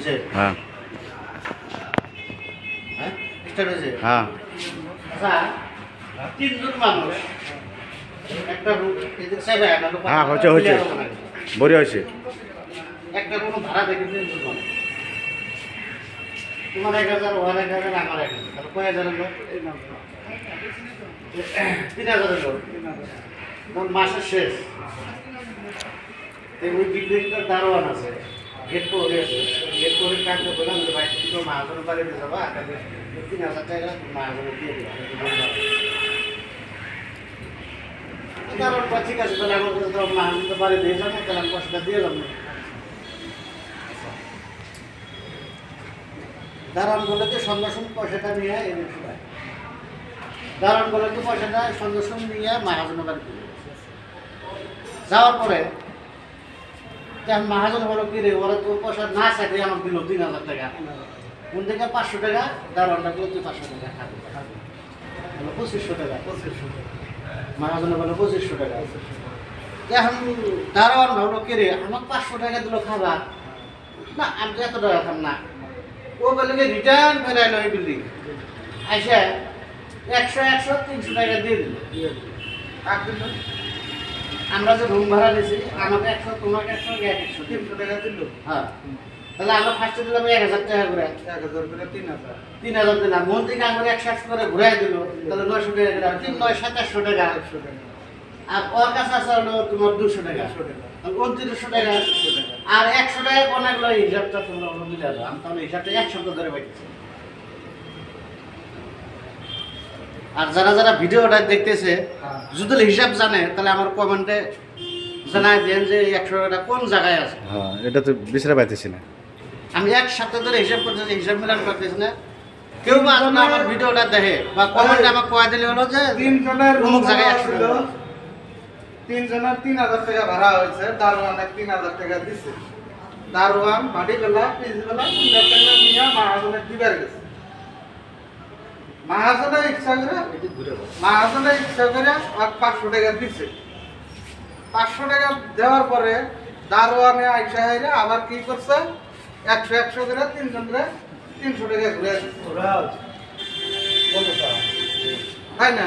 হয়েছে? হ্যাঁ হ্যাঁ স্টার্ট হয়েছে? হ্যাঁ আচ্ছা 3 জন মানুষ একটা রুম এদিকে সেবে না লোক হ্যাঁ হচ্ছে বড়ি হয়েছে একটা রুম ভাড়া দেখে 3 জন মানুষ তোমার 1000 ওর 1000 আমার 1000 তাহলে কয় হাজারের লোক? 3000 লোক তখন মাসের শেষ ওই বিল্ডিংটার দারোয়ান আছে গেট করে আছে গেট করে কাটতে বললাম যে ভাই তুমি তো মাহাজনের বাড়িতে যাবা 3000 টাকা মাহাজনের দিয়ে দেবো কারণ ঠিক আছে তাহলে আমার কাছে তো মাহাজনের বাড়ি দিয়ে যাবো তাহলে আমি পয়সাটা দিয়ে এলাম না দারোয়ান বলে যে সন্ধ্যার সময় পয়সাটা নিয়ে এনে শোনায় দারোয়ান বলে তো পয়সাটা সন্ধ্যার সময় নিয়ে মাহাজনের বাড়িতে যাওয়ার পরে মহাজন বলো কি রে ওরা তো পয়সা না চাইতে আমার দিল 3000 টাকা কোন থেকে 500 টাকা দারোয়ানটা দিল তুই 500 টাকা খাবি 2500 টাকা মহাজনে বলো 2500 টাকা এখন দারোয়ান ভাবলো কি রে আমার 500 টাকা দিল খাবা না আমি তো এত টাকা খাম না ও বলে কি রিটার্ন ফেরাইলো এই বিল্ডিং আইসা 100 300 টাকা দিয়ে দিল আমরা যে রুম ভাড়া নিয়েছি আমাকে 100 তোমাকে 100 100 300 টাকা দিল হ্যাঁ তাহলে আমরা ফার্স্টে দিলাম 1000 টাকা করে 1000 করে 3000 দিলাম মন থেকে আমরা 100 করে ঘুরাই দিল তাহলে 900 টাকা দিলাম 3 9 2700 টাকা আর ওর কাছে আছে হলো তোমার 200 টাকা 2900 টাকা আর 100 টাকা কোন লাগলো হিসাবটা তোমরা হলো মিলে দাও আমি তাহলে হিসাবটা 1 সপ্তাহ ধরে পাইছি আর যারা যারা ভিডিওটা দেখতেছে যদি হিসাব জানে তাহলে আমার কমেন্টে জানাই দেন যে 100 টাকা কোন জায়গায় আছে হ্যাঁ এটা তো বিছরা পাইতেছি না আমি 1 সপ্তাহ ধরে হিসাব করতেছি হিসাব মিলান করতেছি না কেউ বা না আমার ভিডিওটা দেখে বা কমেন্টে আমাকে কয় দিলে হলো যে 3 জনের অমুক জায়গায় 100 টাকা 3 জনের 3000 টাকা ভাড়া হয়েছে দারোয়ান 3000 টাকা দিছে দারোয়ান বাড়ি বেলা পিস বেলা 3000 টাকা নিয়ে মহাজনের দিবার গেছে মহাজনের ইচ্ছা করে আর 500 টাকা দিছে 500 টাকা দেওয়ার পরে দারোয়ানে আইসা হাইরে আবার কি করছে 100 করে 3 জন করে 300 টাকা ঘুরে আসছে তাই না